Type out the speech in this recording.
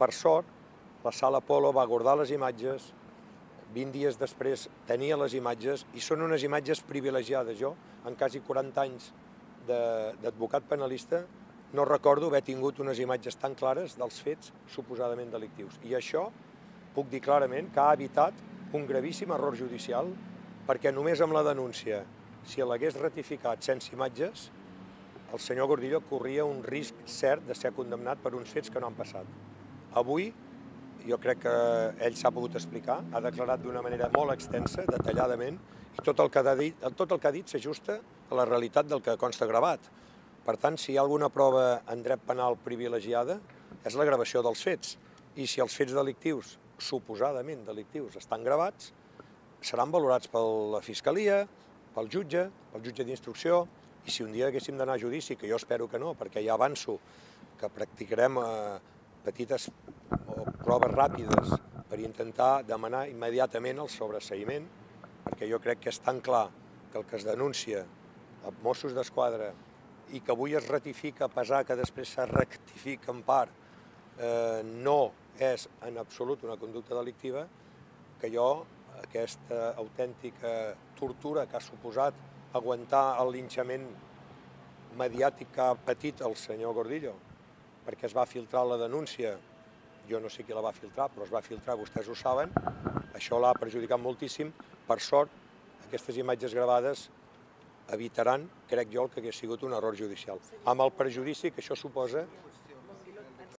Per sort, la Sala Apol·lo va guardar les imatges, 20 dies després tenia les imatges, i són unes imatges privilegiades. Jo, en quasi 40 anys d'advocat penalista, no recordo haver tingut unes imatges tan clares dels fets suposadament delictius. I això puc dir clarament que ha evitat un gravíssim error judicial, perquè només amb la denúncia, si l'hagués ratificat sense imatges, el senyor Gordillo corria un risc cert de ser condemnat per uns fets que no han passat. Avui, jo crec que ell s'ha pogut explicar, ha declarat d'una manera molt extensa, detalladament, i tot el que ha dit s'ajusta a la realitat del que consta gravat. Per tant, si hi ha alguna prova en dret penal privilegiada, és la gravació dels fets. I si els fets delictius, suposadament delictius, estan gravats, seran valorats per la Fiscalia, pel jutge d'instrucció, i si un dia haguéssim d'anar a judici, que jo espero que no, perquè ja avanço que practicarem petites proves ràpides per intentar demanar immediatament el sobreseïment, perquè jo crec que és tan clar que el que es denuncia a Mossos d'Esquadra i que avui es ratifica, a pesar que després se rectifica en part, no és en absolut una conducta delictiva, que jo, aquesta autèntica tortura que ha suposat aguantar el linxament mediàtic que ha patit el senyor Gordillo, perquè es va filtrar la denúncia, jo no sé qui la va filtrar, però es va filtrar, vostès ho saben, això l'ha perjudicat moltíssim. Per sort, aquestes imatges gravades evitaran, crec jo, el que hagués sigut un error judicial, amb el perjudici que això suposa